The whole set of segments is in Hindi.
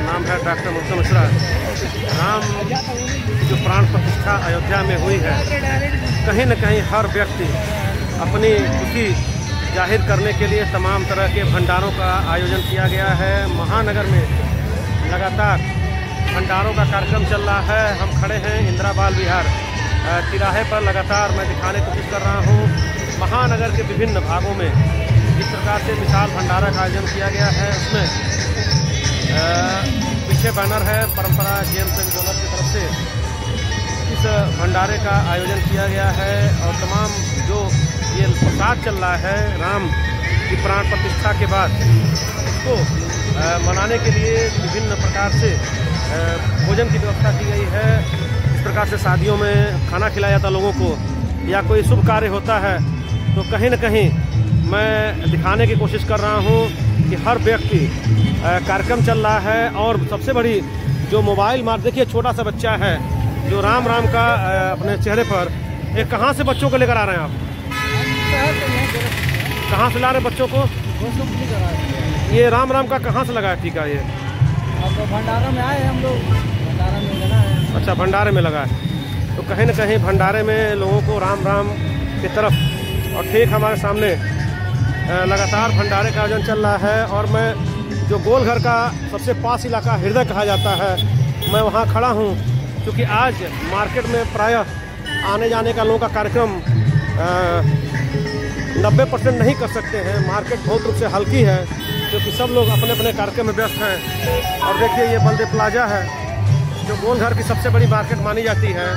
नाम है डॉक्टर ममता मिश्रा। राम की जो प्राण प्रतिष्ठा अयोध्या में हुई है, कहीं न कहीं हर व्यक्ति अपनी खुशी जाहिर करने के लिए तमाम तरह के भंडारों का आयोजन किया गया है। महानगर में लगातार भंडारों का कार्यक्रम चल रहा है। हम खड़े हैं इंदिरा बाल विहार तिराहे पर। लगातार मैं दिखाने की कोशिश कर रहा हूँ महानगर के विभिन्न भागों में जिस प्रकार से विशाल भंडारा का आयोजन किया गया है। उसमें पीछे बैनर है परंपरा जेम्स एंड ज्वेलर्स की तरफ से इस भंडारे का आयोजन किया गया है। और तमाम जो ये प्रसाद चल रहा है राम की प्राण प्रतिष्ठा के बाद, उसको मनाने के लिए विभिन्न प्रकार से भोजन की व्यवस्था की गई है। इस प्रकार से शादियों में खाना खिलाया जाता लोगों को, या कोई शुभ कार्य होता है तो कहीं न कहीं मैं दिखाने की कोशिश कर रहा हूँ कि हर व्यक्ति कार्यक्रम चल रहा है। और सबसे बड़ी जो मोबाइल मार, देखिए छोटा सा बच्चा है जो राम राम का अपने चेहरे पर, एक कहाँ से बच्चों को लेकर आ रहे हैं आप? कहाँ से ला रहे हैं बच्चों को? ये राम राम का कहाँ से लगा है टीका? ये भंडारा में आए हम लोग, भंडारा में लगा है। अच्छा, भंडारे में लगा है। तो कहीं न कहीं भंडारे में लोगों को राम राम की तरफ, और ठीक हमारे सामने लगातार भंडारे का आयोजन चल रहा है। और मैं जो गोलघर का सबसे पास इलाका हृदय कहा जाता है, मैं वहाँ खड़ा हूँ क्योंकि आज मार्केट में प्रायः आने जाने का लोगों का कार्यक्रम 90% नहीं कर सकते हैं। मार्केट बहुत रूप से हल्की है क्योंकि सब लोग अपने अपने कार्यक्रम में व्यस्त हैं। और देखिए ये बलदेव प्लाजा है जो गोलघर की सबसे बड़ी मार्केट मानी जाती है।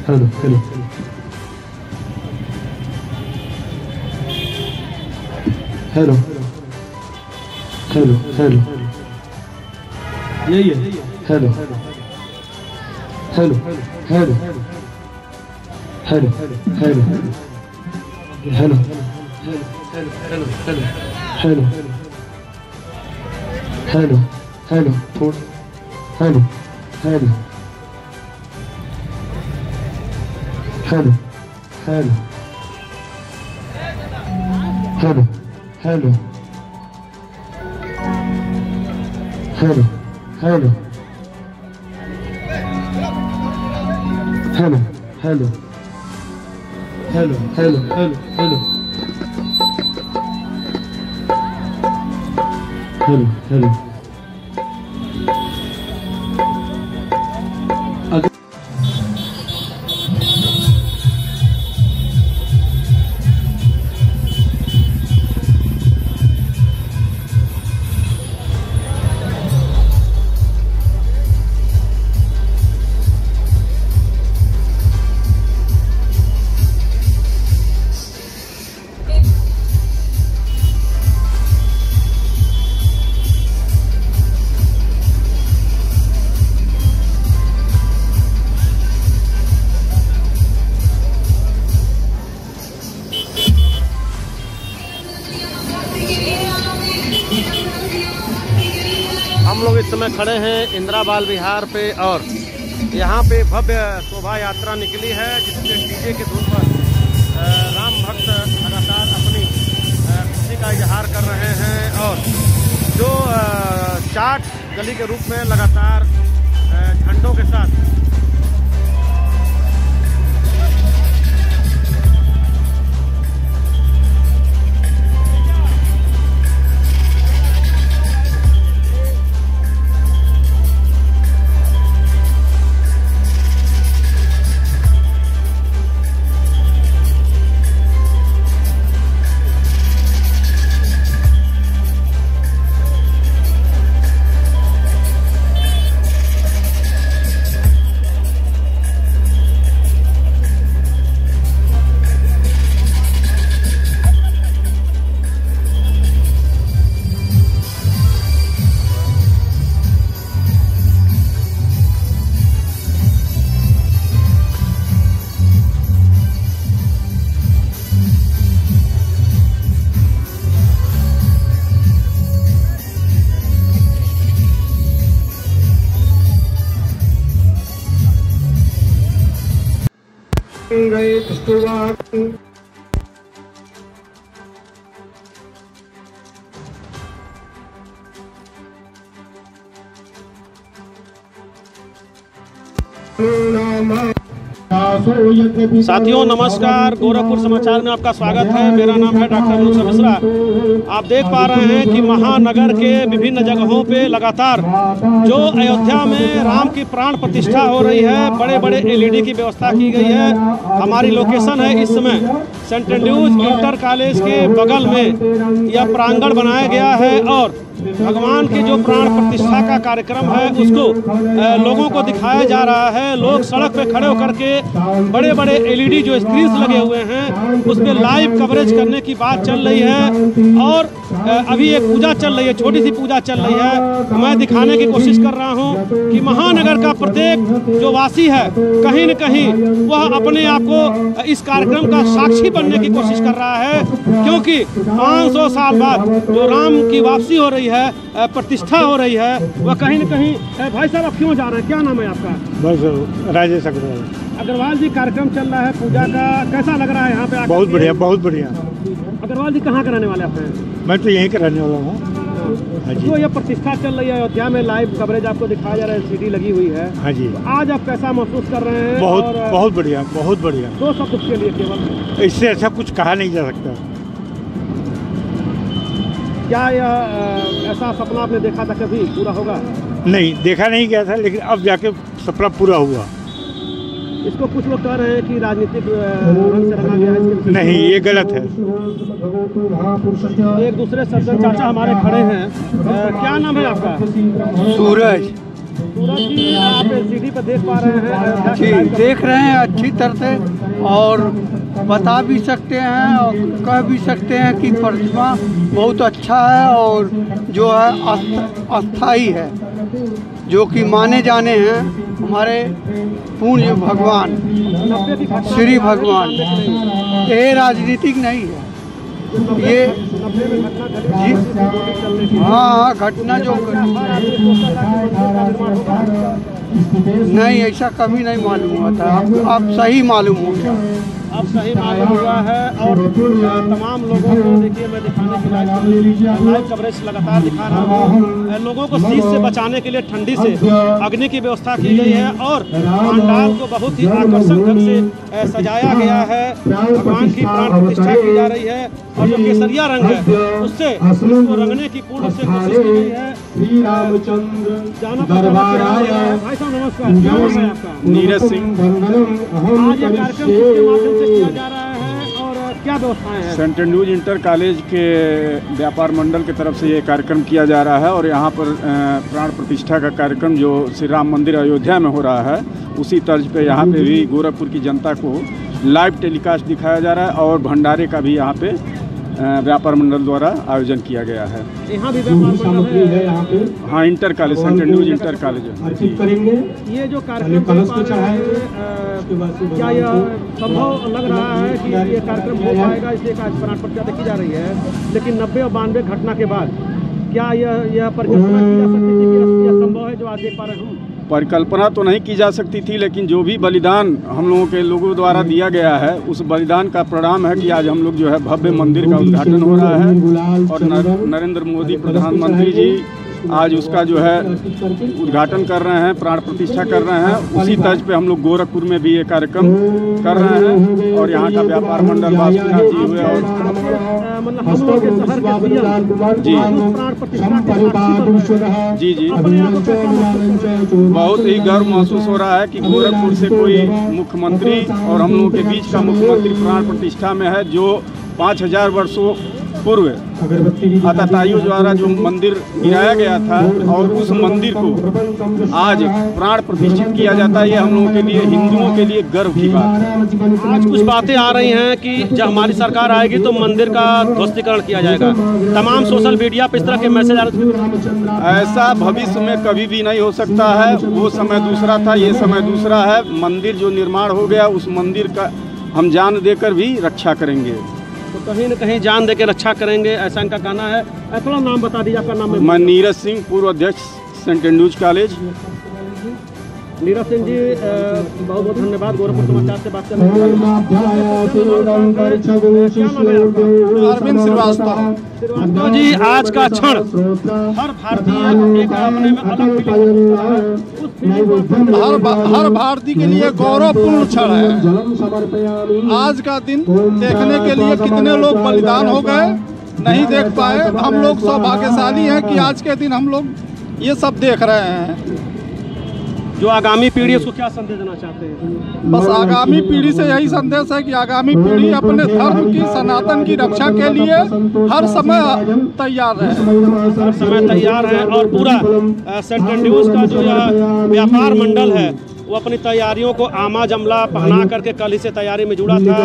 Hello hello hello hello hello यही है। Hello hello hello hello hello hello hello hello hello hello थोड़ा hello hello hello hello hello hello hello hello hello hello hello hello hello hello hello में खड़े हैं इंदिरा बाल विहार पे और यहाँ पे भव्य शोभा यात्रा निकली है जिसमें डीजे के धुन पर राम भक्त लगातार अपनी खुशी का इजहार कर रहे हैं और जो चाट गली के रूप में लगातार झंडों के साथ साथियों नमस्कार, गोरखपुर समाचार में आपका स्वागत है। मेरा नाम है डॉक्टर अनुज मिश्रा। आप देख पा रहे हैं कि महानगर के विभिन्न जगहों पे लगातार जो अयोध्या में राम की प्राण प्रतिष्ठा हो रही है, बड़े बड़े एलईडी की व्यवस्था की गई है। हमारी लोकेशन है इस समय सेंट एंड्रूज इंटर कॉलेज के बगल में यह प्रांगण बनाया गया है और भगवान की जो प्राण प्रतिष्ठा का कार्यक्रम है उसको लोगों को दिखाया जा रहा है। लोग सड़क पे खड़े होकर के बड़े बड़े एलईडी जो स्क्रीन्स लगे हुए हैं उस पर लाइव कवरेज करने की बात चल रही है और अभी एक पूजा चल रही है, छोटी सी पूजा चल रही है। मैं दिखाने की कोशिश कर रहा हूं कि महानगर का प्रत्येक जो वासी है कहीं न कहीं वह अपने आप को इस कार्यक्रम का साक्षी बनने की कोशिश कर रहा है, क्योंकि 500 साल बाद जो राम की वापसी हो रही है, प्रतिष्ठा हो रही है, वह कहीं न कहीं। भाई साहब आप क्यों जा रहे हैं, क्या नाम है आपका? बस राजेश अग्रवाल। अग्रवाल जी, कार्यक्रम चल रहा है पूजा का, कैसा लग रहा है यहाँ पे? बहुत बढ़िया, बहुत बढ़िया। अग्रवाल जी कहाँ का रहने वाले आप हैं? मैं तो यहीं का रहने वाला हूँ। हाँ जी। तो यह प्रतिष्ठा चल रही है अयोध्या में, लाइव कवरेज आपको दिखाया जा रहा है, सीडी लगी हुई है। हाँ जी। तो आज आप कैसा महसूस कर रहे हैं? बहुत बहुत बढ़िया, बहुत बढ़िया। दो शब्द उसके लिए केवल, इससे अच्छा कुछ कहा नहीं जा सकता। क्या यह ऐसा सपना आपने देखा था कभी पूरा होगा? नहीं, देखा नहीं गया था, लेकिन अब जाके सपना पूरा हुआ। इसको कुछ लोग कह रहे हैं कि राजनीतिक रंग से रंगा गया है। नहीं, ये गलत है। एक दूसरे सज्जन चाचा हमारे खड़े हैं। क्या नाम है आपका? सूरज। सूरज जी, आप सीडी पर देख पा रहे हैं? जी, देख रहे हैं अच्छी तरह से और बता भी सकते हैं और कह भी सकते हैं कि प्रतिमा बहुत अच्छा है और जो है अस्थाई है, जो कि माने जाने हैं हमारे पूज्य भगवान श्री भगवान। ये राजनीतिक नहीं है, ये हाँ घटना जो नहीं, ऐसा कभी नहीं मालूम हुआ था। अब सही मालूम हो गया, अब सही मालूम हुआ है। और तमाम लोगों को देखिए, मैं दिखाने की लाइव कवरेज लगातार दिखा रहा हूँ। लोगों को शीत से बचाने के लिए ठंडी से अग्नि की व्यवस्था की गई है और पंडाल को बहुत ही आकर्षक ढंग से सजाया गया है। भगवान की प्राण प्रतिष्ठा की जा रही है और जो केसरिया रंग है उससे उसको रंगने की पूर्ण से कोशिश की गई है। जाना भाई साहब नमस्कार, क्या नाम है आपका? नीरज सिंह। आज ये कार्यक्रम किसके माध्यम से किया जा रहा है और क्या व्यवस्थाएं हैं? सेंट एंड्रूज इंटर कॉलेज के व्यापार मंडल की तरफ से ये कार्यक्रम किया जा रहा है और यहाँ पर प्राण प्रतिष्ठा का कार्यक्रम जो श्री राम मंदिर अयोध्या में हो रहा है, उसी तर्ज पे यहाँ पे भी गोरखपुर की जनता को लाइव टेलीकास्ट दिखाया जा रहा है और भंडारे का भी यहाँ पे व्यापार मंडल द्वारा आयोजन किया गया है। यहाँ भी व्यापार मंडल है यहाँ पे? हाँ, inter college, Saint Andrews inter college. ये जो कार्यक्रम क्या यह संभव लग रहा है कि ये कार्यक्रम हो पाएगा? इसलिए प्राण प्रतिष्ठा देखी जा रही है, लेकिन 90 और 92 घटना के बाद क्या यह परिकल्पना की जा सकती थी कि यह संभव है जो आज देख पा रहे हूँ? परिकल्पना तो नहीं की जा सकती थी, लेकिन जो भी बलिदान हम लोगों के लोगों द्वारा दिया गया है उस बलिदान का परिणाम है कि आज हम लोग जो है भव्य मंदिर का उद्घाटन हो रहा है और नरेंद्र मोदी प्रधानमंत्री जी आज उसका जो है उद्घाटन कर रहे हैं, प्राण प्रतिष्ठा कर रहे हैं। उसी तर्ज पे हम लोग गोरखपुर में भी ये कार्यक्रम कर रहे हैं और यहाँ का व्यापार मंडल बासुकीनाथ जी हुए और मतलब हम लोग के शहर के सीएम जी प्राण प्रतिष्ठा के साक्षी जी जी अपने आप को कैसा महसूस कर रहे हैं? बहुत ही गर्व महसूस हो रहा है कि गोरखपुर से कोई मुख्यमंत्री और हम लोगों के बीच का मुख्यमंत्री प्राण प्रतिष्ठा में है। जो 5000 वर्षों पूर्व आताताइयों द्वारा जो मंदिर गिराया गया था और उस मंदिर को आज प्राण प्रतिष्ठित किया जाता है, ये हम लोगों के लिए, हिंदुओं के लिए गर्व की बात है। आज कुछ बातें आ रही हैं कि जब हमारी सरकार आएगी तो मंदिर का ध्वस्तीकरण किया जाएगा। तमाम सोशल मीडिया पर इस तरह के मैसेज आ रहे हैं। ऐसा भविष्य में कभी भी नहीं हो सकता है। वो समय दूसरा था, ये समय दूसरा है। मंदिर जो निर्माण हो गया उस मंदिर का हम जान देकर भी रक्षा करेंगे। तो कहीं न कहीं जान दे के रक्षा करेंगे, ऐसा इनका कहना है। थोड़ा नाम बता दीजिए, आपका नाम है? मैं नीरज सिंह, पूर्व अध्यक्ष saint Andrew's college. Neeraj Singh ji, बहुत बहुत धन्यवाद गोरखपुर समाचार से बात करने के लिए। अरविंद श्रीवास्तव जी, आज का क्षण हर भारतीय एक अपने में अलग फीलिंग हर भारतीय के लिए गौरवपूर्ण क्षण है। आज का दिन देखने के लिए कितने लोग बलिदान हो गए नहीं देख पाए। हम लोग सौभाग्यशाली हैं कि आज के दिन हम लोग ये सब देख रहे हैं। जो आगामी पीढ़ी उसको क्या संदेश देना चाहते हैं? बस आगामी पीढ़ी से यही संदेश है कि आगामी पीढ़ी अपने धर्म की, सनातन की रक्षा के लिए हर समय तैयार रहे। हर समय तैयार है और पूरा सेंट एंड्रूज का जो यह व्यापार मंडल है वो अपनी तैयारियों को आमा जमला पहना करके कल ही से तैयारी में जुड़ा था।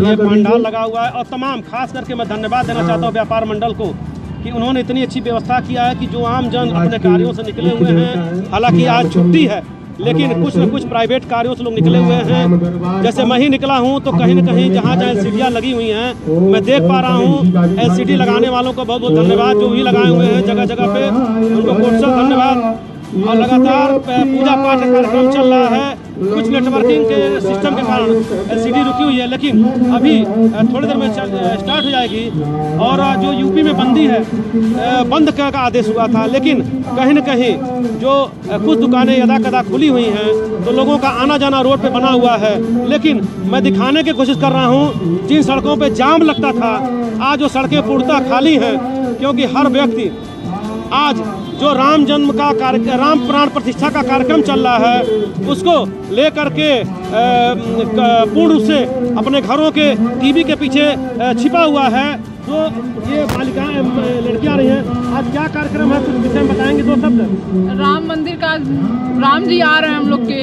ये पंडाल लगा हुआ है और तमाम, खास करके मैं धन्यवाद देना चाहता हूँ व्यापार मंडल को कि उन्होंने इतनी अच्छी व्यवस्था किया है कि जो आम जन अपने कार्यों से निकले हुए हैं, हालांकि आज छुट्टी है लेकिन कुछ न कुछ प्राइवेट कार्यों से लोग निकले हुए हैं। जैसे मैं ही निकला हूं तो कहीं न कहीं जहां जहां एलसीडियां लगी हुई हैं मैं देख पा रहा हूं। एलसीडी लगाने वालों को बहुत बहुत धन्यवाद, जो भी लगाए हुए हैं जगह जगह पे उनको कोटसर धन्यवाद। और लगातार पूजा पाठ का कार्यक्रम चल रहा है। कुछ नेटवर्किंग के सिस्टम के कारण एलसीडी रुकी हुई है, लेकिन अभी थोड़ी देर में स्टार्ट हो जाएगी। और जो यूपी में बंदी है, बंद का आदेश हुआ था, लेकिन कहीं न कहीं जो कुछ दुकानें यदा कदा खुली हुई हैं तो लोगों का आना जाना रोड पे बना हुआ है। लेकिन मैं दिखाने की कोशिश कर रहा हूँ, जिन सड़कों पे जाम लगता था आज वो सड़कें पूर्णतः खाली हैं, क्योंकि हर व्यक्ति आज जो राम जन्म का राम प्राण प्रतिष्ठा का कार्यक्रम चल रहा है उसको लेकर के पूर्ण रूप से अपने घरों के टीवी के पीछे छिपा हुआ है। तो ये बालिकाएं, लड़कियां रही हैं। आज क्या कार्यक्रम है, कुछ विषय में बताएंगे? दो शब्द। राम मंदिर का, राम जी आ रहे हैं हम लोग के।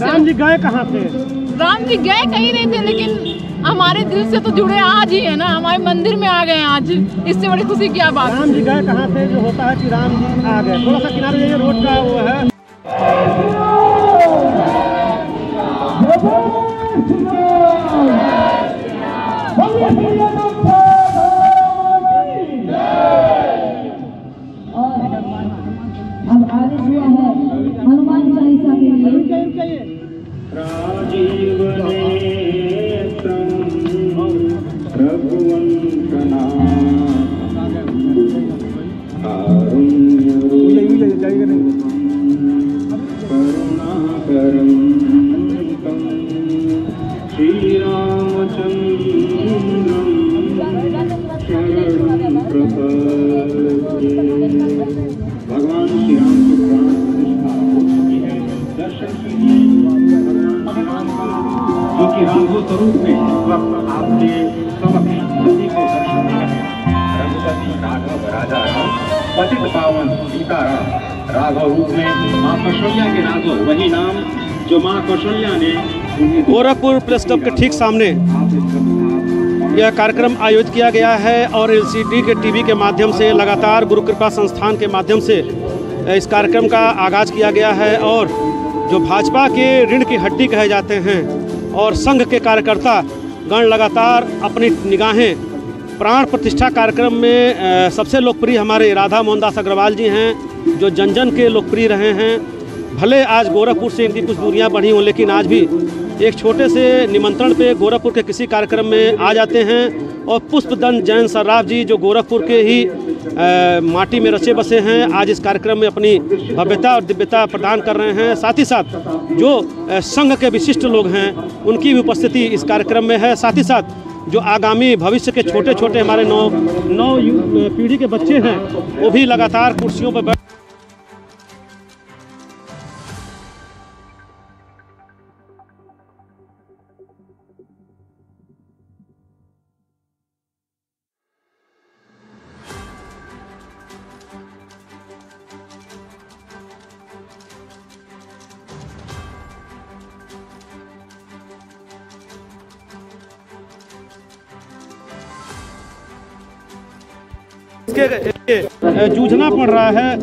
राम जी गए कहाँ थे? राम जी गए कहीं नहीं थे, लेकिन हमारे दिल से तो जुड़े आज ही है ना, हमारे मंदिर में आ गए आज। इससे बड़ी खुशी क्या बात। राम जी गए कहाँ थे? जो होता है कि राम जी आ गए। थोड़ा सा किनारे जाइए, रोड का वो है। अब आगे हुआ है हनुमान चालीसा के लिए। भगवान श्री राम की दर्शन कीजिए, जो कि रंगो स्वरूप में आपके समक्ष नदी को दर्शन दे रहे हैं। रघुपति राघव राजा राम, पतित पावन सीता राम। राघव रूप में माँ कौशल्या के राघव, वही नाम जो माँ कौशल्या ने। गोरखपुर प्रेस क्लब के ठीक सामने यह कार्यक्रम आयोजित किया गया है और एलसीडी के टीवी के माध्यम से लगातार गुरु कृपा संस्थान के माध्यम से इस कार्यक्रम का आगाज़ किया गया है। और जो भाजपा के रीढ़ की हड्डी कहे जाते हैं और संघ के कार्यकर्ता गण लगातार अपनी निगाहें प्राण प्रतिष्ठा कार्यक्रम में सबसे लोकप्रिय हमारे राधा मोहनदास अग्रवाल जी हैं, जो जन जन के लोकप्रिय रहे हैं। भले आज गोरखपुर से इनकी कुछ दूरियां बढ़ी हों, लेकिन आज भी एक छोटे से निमंत्रण पे गोरखपुर के किसी कार्यक्रम में आ जाते हैं। और पुष्पदंत जैन सर्राफ जी, जो गोरखपुर के ही माटी में रचे बसे हैं, आज इस कार्यक्रम में अपनी भव्यता और दिव्यता प्रदान कर रहे हैं। साथ ही साथ जो संघ के विशिष्ट लोग हैं, उनकी भी उपस्थिति इस कार्यक्रम में है। साथ ही साथ जो आगामी भविष्य के छोटे छोटे हमारे नौ पीढ़ी के बच्चे हैं, वो भी लगातार कुर्सियों पर बैठ के जूझना पड़ रहा है,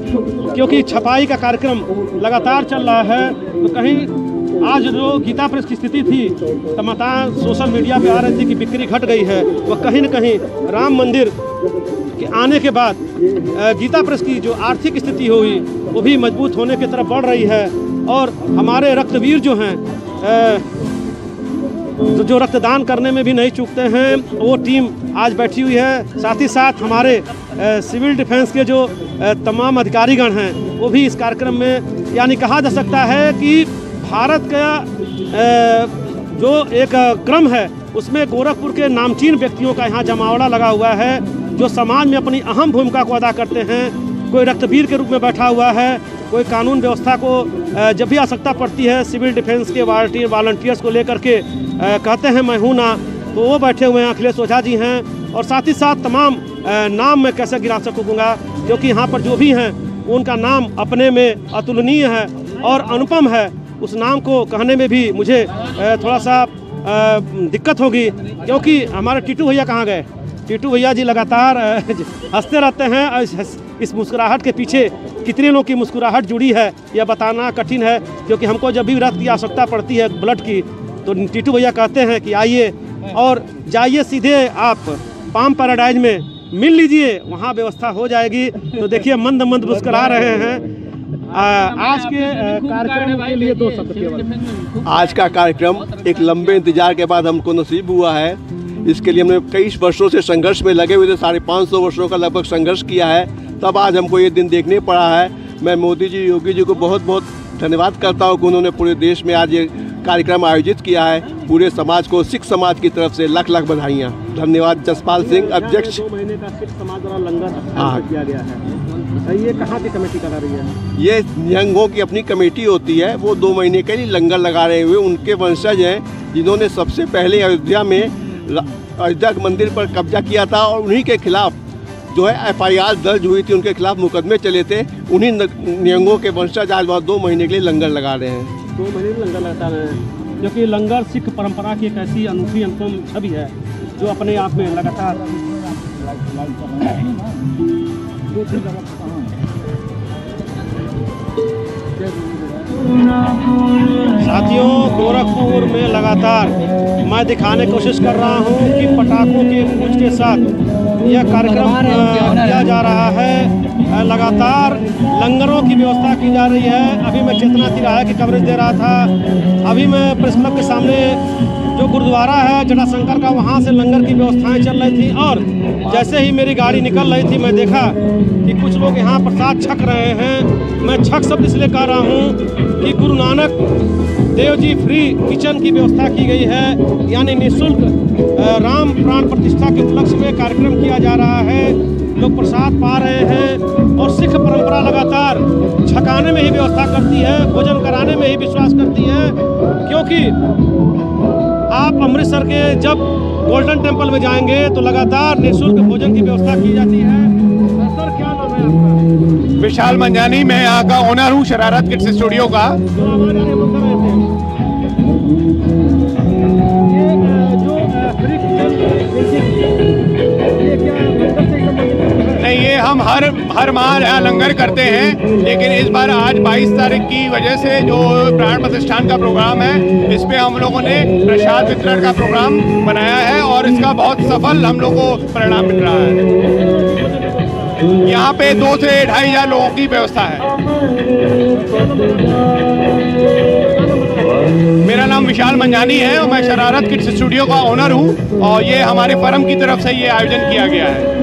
क्योंकि छपाई का कार्यक्रम लगातार चल रहा है। तो कहीं आज जो गीता प्रेस की स्थिति थी, तमाम सोशल मीडिया पे आ रही थी कि बिक्री घट गई है, वह कहीं न कहीं राम मंदिर के आने के बाद गीता प्रेस की जो आर्थिक स्थिति हुई वो भी मजबूत होने की तरफ बढ़ रही है। और हमारे रक्तवीर जो हैं, जो रक्तदान करने में भी नहीं चूकते हैं, वो टीम आज बैठी हुई है। साथ ही साथ हमारे सिविल डिफेंस के जो तमाम अधिकारीगण हैं, वो भी इस कार्यक्रम में, यानी कहा जा सकता है कि भारत का जो एक क्रम है, उसमें गोरखपुर के नामचीन व्यक्तियों का यहाँ जमावड़ा लगा हुआ है, जो समाज में अपनी अहम भूमिका को अदा करते हैं। कोई रक्तवीर के रूप में बैठा हुआ है, कोई कानून व्यवस्था को जब भी आवश्यकता पड़ती है, सिविल डिफेंस के वॉलंटियर्स को लेकर के कहते हैं मैं हूँ ना, तो वो बैठे हुए हैं। अखिलेश ओझा जी हैं। और साथ ही साथ तमाम नाम मैं कैसे गिरा सकूँगा, क्योंकि यहाँ पर जो भी हैं उनका नाम अपने में अतुलनीय है और अनुपम है। उस नाम को कहने में भी मुझे थोड़ा सा दिक्कत होगी, क्योंकि हमारे टीटू भैया कहाँ गए। टीटू भैया जी लगातार हंसते रहते हैं। इस मुस्कुराहट के पीछे कितने लोगों की मुस्कुराहट जुड़ी है, यह बताना कठिन है, क्योंकि हमको जब भी रक्त की आवश्यकता पड़ती है, ब्लड की, तो टीटू भैया कहते हैं कि आइए और जाइए सीधे आप पाम पैराडाइज में मिल लीजिए, वहाँ व्यवस्था हो जाएगी। तो देखिए मंद मंद मुस्कुरा रहे हैं। आज के कार्यक्रम के लिए 2 शब्द केवल। आज का कार्यक्रम एक लंबे इंतजार के बाद हमको नसीब हुआ है। इसके लिए हमने कई वर्षों से संघर्ष में लगे हुए थे, 550 वर्षों का लगभग संघर्ष किया है, तब आज हमको ये दिन देखने पड़ा है। मैं मोदी जी, योगी जी को बहुत बहुत धन्यवाद करता हूँ कि उन्होंने पूरे देश में आज ये कार्यक्रम आयोजित किया है। पूरे समाज को, सिख समाज की तरफ से लाख लाख बधाइयाँ। धन्यवाद। जसपाल सिंह, अध्यक्ष। 2 महीने का सिख समाज द्वारा लंगर किया गया है। ये कहाँ की कमेटी करा रही है? ये निहंगों की अपनी कमेटी होती है, वो 2 महीने के लिए लंगर लगा रहे हुए। उनके वंशज हैं जिन्होंने सबसे पहले अयोध्या में अयोध्या मंदिर पर कब्जा किया था, और उन्हीं के खिलाफ जो है FIR दर्ज हुई थी, उनके खिलाफ मुकदमे चले थे। उन्हीं निहंगों के वंशज आज वहाँ 2 महीने के लिए लंगर लगा रहे हैं। 2 महीने लंगर लगाता है, क्योंकि लंगर सिख परंपरा की एक ऐसी अनूठी अनुपम छवि है, जो अपने आप में लगातार साथियों, गोरखपुर में लगातार मैं दिखाने की कोशिश कर रहा हूं कि पटाखों के गूंज के साथ यह कार्यक्रम किया जा रहा है। लगातार लंगरों की व्यवस्था की जा रही है। अभी मैं चेतना तिराहा की कवरेज दे रहा था। अभी मैं प्रेस क्लब के सामने जो गुरुद्वारा है जटाशंकर का, वहाँ से लंगर की व्यवस्थाएं चल रही थी। और जैसे ही मेरी गाड़ी निकल रही थी, मैं देखा कि कुछ लोग यहाँ प्रसाद छक रहे हैं। मैं छक शब्द इसलिए कह रहा हूँ कि गुरु नानक देव जी फ्री किचन की व्यवस्था की गई है, यानी निःशुल्क राम प्राण प्रतिष्ठा के उपलक्ष्य में कार्यक्रम किया जा रहा है। लोग प्रसाद पा रहे हैं। और सिख परंपरा लगातार छकाने में ही व्यवस्था करती है, भोजन कराने में ही विश्वास करती है, क्योंकि आप अमृतसर के जब गोल्डन टेम्पल में जाएंगे तो लगातार निःशुल्क भोजन की व्यवस्था की जाती है। सर, क्या नाम है आपका? विशाल मंजानी, मैं यहाँ का ओनर हूँ शरारत किड्स स्टूडियो का। नहीं, ये हम हम हर माह यहाँ लंगर करते हैं, लेकिन इस बार आज 22 तारीख की वजह से जो प्राण प्रतिष्ठान का प्रोग्राम है, इस पे हम लोगों ने प्रसाद वितरण का प्रोग्राम बनाया है और इसका बहुत सफल हम लोग को परिणाम मिल रहा है। यहाँ पे 2 से 2,500 लोगों की व्यवस्था है। मेरा नाम विशाल मंझानी है और मैं शरारत किड्स स्टूडियो का ओनर हूँ और ये हमारे फर्म की तरफ से ये आयोजन किया गया है।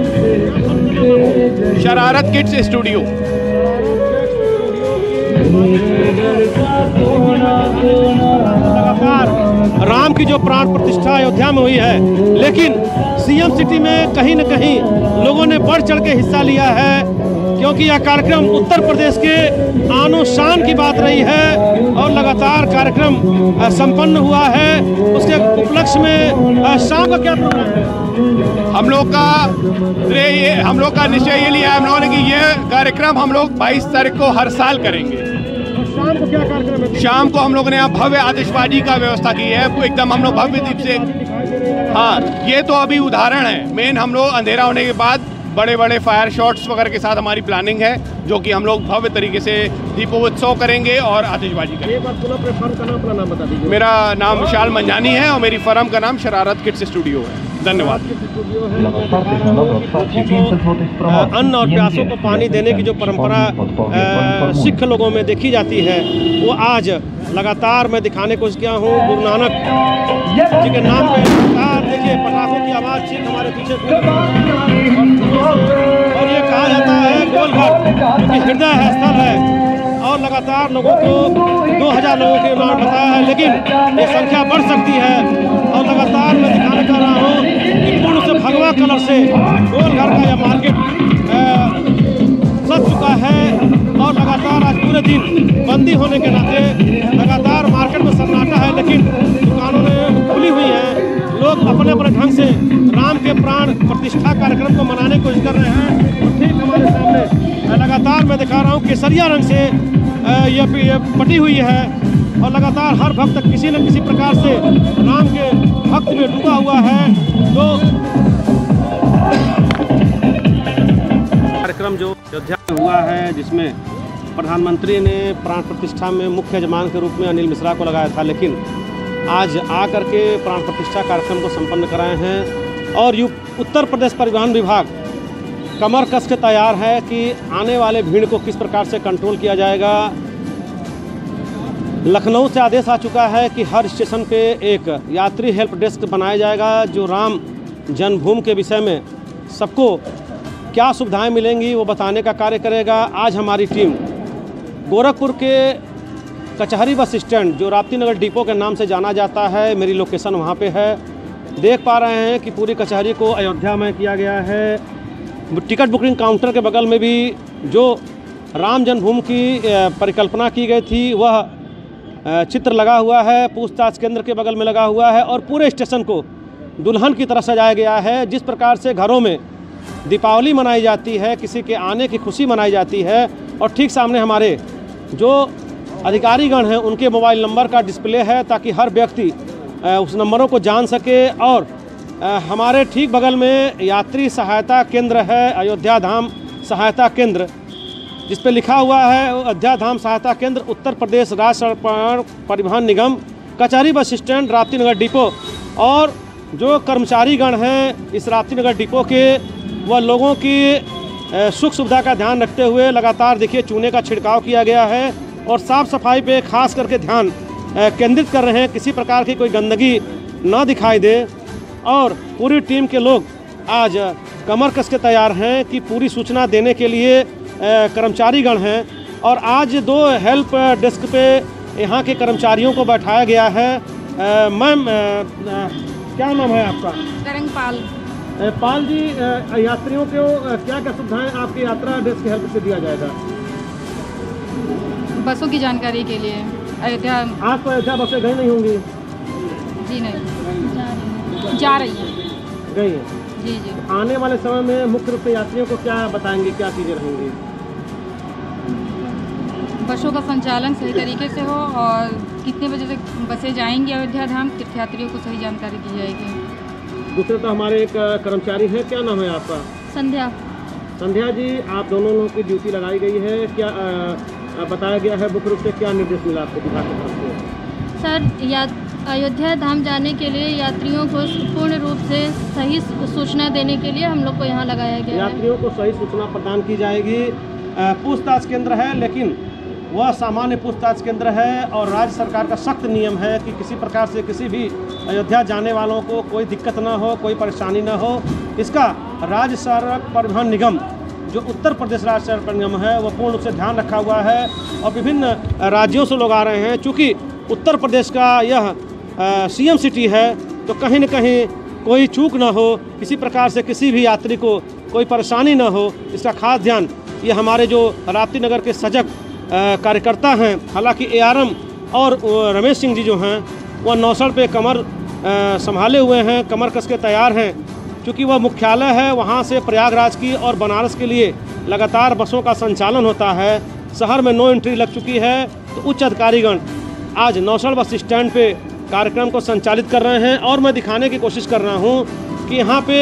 शरारत किड्स स्टूडियो। राम की जो प्राण प्रतिष्ठा अयोध्या में हुई है, लेकिन सीएम सिटी में कहीं न कहीं लोगों ने बढ़ चढ़ के हिस्सा लिया है, क्योंकि यह कार्यक्रम उत्तर प्रदेश के आनो शान की बात रही है और लगातार कार्यक्रम संपन्न हुआ है। उसके उपलक्ष्य में शाम का क्या प्रोग्राम है? हम लोग का निश्चय ये लिया है हम लोगों ने कि ये कार्यक्रम हम लोग 22 तारीख को हर साल करेंगे। शाम को क्या कार्यक्रम है? शाम को हम लोगों ने यहाँ भव्य आतिशबाजी का व्यवस्था की है, एकदम हम लोग भव्य दीप से। हाँ, ये तो अभी उदाहरण है। मेन हम लोग अंधेरा होने के बाद बड़े बड़े फायर शॉट्स वगैरह के साथ हमारी प्लानिंग है, जो कि हम लोग भव्य तरीके से दीपोत्सव करेंगे और आतिशबाजी करेंगे। एक बार पुनः फर्म का नाम, अपना नाम बता दीजिए। मेरा नाम विशाल मंझानी है और मेरी फर्म का नाम शरारत किड्स स्टूडियो है। धन्यवाद। अन्न और प्यासों को पानी देने की जो परंपरा सिख लोगों में देखी जाती है, वो आज लगातार मैं दिखाने को किया हूँ। गुरु नानक जी के नाम पे लगातार देखिए पटाखों की आवाज़ ठीक हमारे पीछे और ये कहा जाता है गोलघर, क्योंकि हृदय है, स्थल है और लगातार लोगों को 2000 लोगों के मान बताया है, लेकिन ये संख्या बढ़ सकती है और लगातार मैं दिखाने जा रहा हूँ कि पूर्ण से भगवा कलर से गोलघर का यह मार्केट सज चुका है और लगातार आज पूरे दिन बंदी होने के नाते लगातार मार्केट में सन्नाटा है, लेकिन दुकानों खुली हुई हैं। लोग अपने अपने ढंग से राम के प्राण प्रतिष्ठा कार्यक्रम को मनाने की कोशिश कर रहे हैं। और ठीक हमारे सामने लगातार मैं दिखा रहा हूँ केसरिया रंग से ये पटी हुई है और लगातार हर भक्त किसी न किसी प्रकार से राम के भक्त में डूबा हुआ है। जो कार्यक्रम जो अयोध्या में हुआ है, जिसमें प्रधानमंत्री ने प्राण प्रतिष्ठा में मुख्य यजमान के रूप में अनिल मिश्रा को लगाया था, लेकिन आज आकर के प्राण प्रतिष्ठा कार्यक्रम को संपन्न कराए हैं और उत्तर प्रदेश परिवहन विभाग कमर कस के तैयार है कि आने वाले भीड़ को किस प्रकार से कंट्रोल किया जाएगा। लखनऊ से आदेश आ चुका है कि हर स्टेशन पे एक यात्री हेल्प डेस्क बनाया जाएगा, जो राम जन्मभूमि के विषय में सबको क्या सुविधाएं मिलेंगी वो बताने का कार्य करेगा। आज हमारी टीम गोरखपुर के कचहरी बस स्टैंड, जो राप्ती नगर डिपो के नाम से जाना जाता है, मेरी लोकेशन वहाँ पे है। देख पा रहे हैं कि पूरी कचहरी को अयोध्या में किया गया है। टिकट बुकिंग काउंटर के बगल में भी जो राम जन्मभूमि की परिकल्पना की गई थी वह चित्र लगा हुआ है, पूछताछ केंद्र के बगल में लगा हुआ है और पूरे स्टेशन को दुल्हन की तरह सजाया गया है। जिस प्रकार से घरों में दीपावली मनाई जाती है, किसी के आने की खुशी मनाई जाती है, और ठीक सामने हमारे जो अधिकारीगण हैं उनके मोबाइल नंबर का डिस्प्ले है, ताकि हर व्यक्ति उस नंबरों को जान सके। और हमारे ठीक बगल में यात्री सहायता केंद्र है, अयोध्या धाम सहायता केंद्र, जिस पे लिखा हुआ है अयोध्या धाम सहायता केंद्र, उत्तर प्रदेश राज्य सड़क परिवहन निगम, कचहरी बस स्टैंड, राप्ती नगर डिपो। और जो कर्मचारीगण हैं इस राप्ती नगर डिपो के, वह लोगों की सुख सुविधा का ध्यान रखते हुए लगातार देखिए चूने का छिड़काव किया गया है और साफ़ सफाई पे खास करके ध्यान केंद्रित कर रहे हैं, किसी प्रकार की कोई गंदगी ना दिखाई दे। और पूरी टीम के लोग आज कमर कस के तैयार हैं कि पूरी सूचना देने के लिए कर्मचारीगण हैं। और आज 2 हेल्प डेस्क पे यहाँ के कर्मचारियों को बैठाया गया है। मैम, क्या नाम है आपका? तरंगपाल। पाल जी, यात्रियों को क्या क्या सुविधाएं आपकी यात्रा डेस्क हेल्प से दिया जाएगा? बसों की जानकारी के लिए अयोध्या। आज तो अयोध्या बसें गई नहीं होंगी? जी नहीं, जा रही हैं। गई हैं? जी जी। आने वाले समय में मुख्य रूप से यात्रियों को क्या बताएंगे, क्या चीज़ें रहेंगी? बसों का संचालन सही तरीके से हो और कितने बजे तक बसें जाएंगी अयोध्या धाम, तीर्थयात्रियों को सही जानकारी दी जाएगी। दूसरे तो हमारे एक कर्मचारी हैं, क्या नाम है आपका? संध्या। संध्या जी, आप दोनों लोगों की ड्यूटी लगाई गई है, क्या बताया गया है मुख्य रूप से, क्या निर्देश मिला आपको विभाग की तरफ से? सर, अयोध्या धाम जाने के लिए यात्रियों को पूर्ण रूप से सही सूचना देने के लिए हम लोग को यहाँ लगाया गया है। यात्रियों को सही सूचना प्रदान की जाएगी। पूछताछ केंद्र है, लेकिन वह सामान्य पूछताछ केंद्र है और राज्य सरकार का सख्त नियम है कि किसी प्रकार से किसी भी अयोध्या जाने वालों को कोई दिक्कत ना हो, कोई परेशानी ना हो। इसका राज्य सड़क परिवहन निगम, जो उत्तर प्रदेश राज्य सड़क परिवहन निगम है, वह पूर्ण रूप से ध्यान रखा हुआ है और विभिन्न राज्यों से लोग आ रहे हैं। चूँकि उत्तर प्रदेश का यह सीएम सिटी है, तो कहीं न कहीं कोई चूक ना हो, किसी प्रकार से किसी भी यात्री को कोई परेशानी ना हो, इसका खास ध्यान ये हमारे जो राप्ती नगर के सजग कार्यकर्ता हैं, हालांकि एआरएम और रमेश सिंह जी जो हैं वह नौसड़ पे कमर संभाले हुए हैं, कमर कस के तैयार हैं। क्योंकि वह मुख्यालय है, वहाँ से प्रयागराज की और बनारस के लिए लगातार बसों का संचालन होता है। शहर में नो एंट्री लग चुकी है, तो उच्च अधिकारीगण आज नौसड़ बस स्टैंड पे कार्यक्रम को संचालित कर रहे हैं। और मैं दिखाने की कोशिश कर रहा हूँ कि यहाँ पे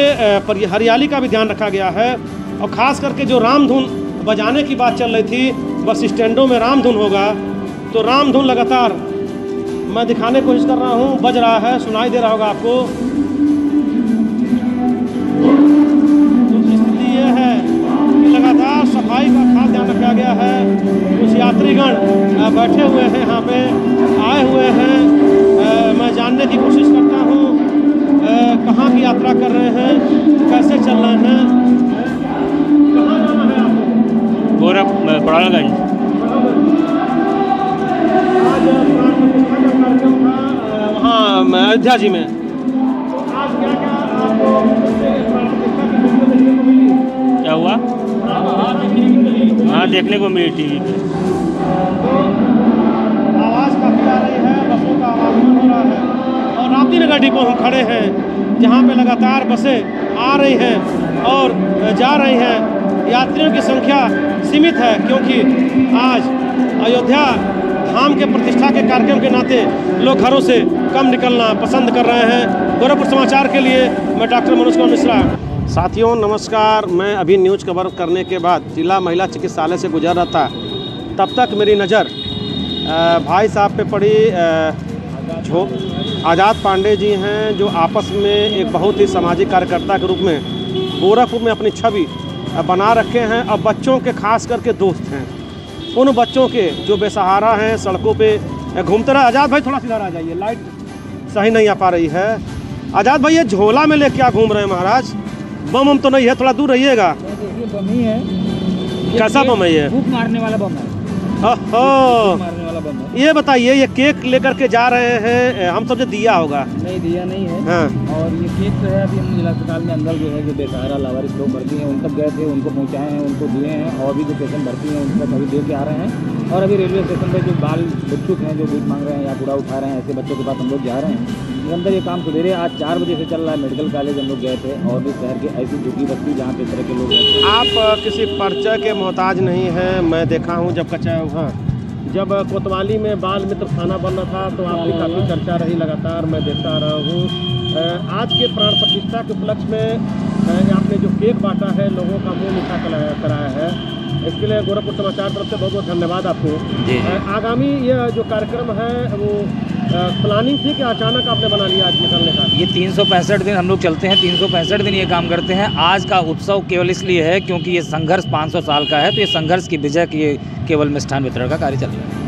हरियाली का भी ध्यान रखा गया है और ख़ास करके जो रामधुन बजाने की बात चल रही थी, बस स्टैंडों में रामधुन होगा, तो रामधुन लगातार मैं दिखाने की कोशिश कर रहा हूँ, बज रहा है, सुनाई दे रहा होगा आपको। तो स्थिति ये है कि लगातार सफाई का खास ध्यान रखा गया है। कुछ यात्रीगण बैठे हुए हैं, यहाँ पे आए हुए हैं। मैं जानने की कोशिश करता हूँ कहाँ की यात्रा कर रहे हैं, कैसे चल रहे हैं, कहाँ जाना है आपको? बड़ागंज। आज प्राण प्रतिष्ठा का कार्यक्रम था वहाँ अयोध्या जी में, तो आज क्या क्या आपको प्राण प्रतिष्ठा की वीडियो देखने को मिली? क्या हुआ? हाँ, देखने को मिली टीवी पे। आवाज़ काफ़ी आ रही है, बसों का आवागमन हो रहा है। और राप्ती नगर डिपो हम खड़े हैं, जहाँ पे लगातार बसें आ रही हैं और जा रही हैं। यात्रियों की संख्या सीमित है, क्योंकि आज अयोध्या धाम के प्रतिष्ठा के कार्यक्रम के नाते लोग घरों से कम निकलना पसंद कर रहे हैं। गोरखपुर समाचार के लिए मैं डॉक्टर मनोज कुमार मिश्रा। साथियों नमस्कार, मैं अभी न्यूज़ कवर करने के बाद जिला महिला चिकित्सालय से गुजर रहा था, तब तक मेरी नज़र भाई साहब पे पड़ी। जो आज़ाद पांडे जी हैं, जो आपस में एक बहुत ही सामाजिक कार्यकर्ता के रूप में गोरखपुर में अपनी छवि बना रखे हैं और बच्चों के खास करके दोस्त हैं। उन बच्चों के जो बेसहारा हैं, सड़कों पे घूमते रहे। आज़ाद भाई थोड़ा सा इधर आ जाइए, लाइट सही नहीं आ पा रही है। आज़ाद भाई, ये झोला में ले क्या घूम रहे हैं महाराज? बम तो नहीं है, थोड़ा दूर रहिएगा। बम ही है। कैसा बम है ये? भूख मारने वाला बम है। मारने वाला बम है। ये बताइए, ये केक लेकर के जा रहे हैं, हम समझे दिया होगा। नहीं, दिया नहीं है। हाँ। और ये केक जो है अभी हम जिला अस्पताल में अंदर जो है जो बेसहारा लावारिस लोग भर्ती हैं, उन तक गए थे, उनको पहुँचाए हैं, उनको दिए हैं। और भी जो पेशेंट भर्ती हैं उन तक अभी दे के आ रहे हैं। और अभी रेलवे स्टेशन पर जो बाल बच्चुक हैं, जो भीख मांग रहे हैं या कूड़ा उठा रहे हैं, ऐसे बच्चों के पास हम लोग जा रहे हैं। निरंतर ये काम सवेरे आज 4 बजे से चल रहा है। मेडिकल कॉलेज हम लोग गए थे और भी शहर के ऐसी झुग्गी बस्ती जहाँ पे इस तरह के लोग हैं। आप किसी परिचय के मोहताज नहीं हैं। मैं देखा हूँ जब कोतवाली में बाल मित्र थाना बन रहा था, तो आपकी काफ़ी चर्चा रही, लगातार मैं देखता रहा हूँ। आज के प्राण प्रतिष्ठा के उपलक्ष्य में आपने जो केक बांटा है, लोगों का मुँह मीठा कराया है, इसके लिए गोरखपुर समाचार तरफ से बहुत बहुत धन्यवाद आपको। आगामी यह जो कार्यक्रम है वो प्लानिंग थी कि अचानक आपने बना लिया आज निकलने का? ये 365 दिन हम लोग चलते हैं, 365 दिन ये काम करते हैं। आज का उत्सव केवल इसलिए है क्योंकि ये संघर्ष 500 साल का है, तो ये संघर्ष की विजय की केवल मिष्ठान वितरण का कार्य चल रहा है।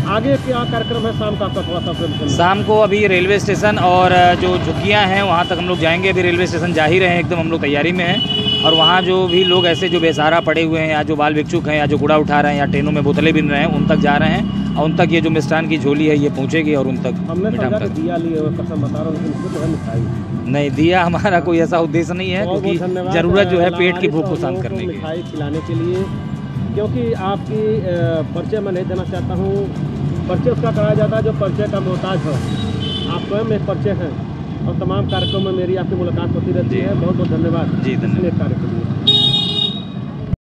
आगे क्या कार्यक्रम है शाम का? थोड़ा सा शाम को अभी रेलवे स्टेशन और जो झुग्गियाँ हैं वहाँ तक हम लोग जाएंगे। अभी रेलवे स्टेशन जा ही रहे हैं, एकदम हम लोग तैयारी में हैं। और वहाँ जो भी लोग ऐसे जो बेसहारा पड़े हुए हैं, या जो बाल भिक्षुक हैं, या जो कूड़ा उठा रहे हैं, या ट्रेनों में बोतलें बिन रहे हैं, उन तक जा रहे हैं। और उन तक ये जो मिष्ठान की झोली है ये पहुँचेगी और उन तक हमने दिया लिए कसम बता रहा हूँ। नहीं, दिया हमारा कोई ऐसा उद्देश्य नहीं है, क्योंकि ज़रूरत जो है पेट की भूख को शांत करने की, मिठाई खिलाने के लिए। क्योंकि आपकी परिचय मैं नहीं देना चाहता हूँ। परिचय उसका कराया जाता है जो परिचय का मोहताज हो। आप स्वयं एक परिचय हैं और तमाम कार्यक्रमों में मेरी आपकी मुलाकात होती रहती है। बहुत बहुत धन्यवाद। जी, धन्यवाद। कार्य के लिए।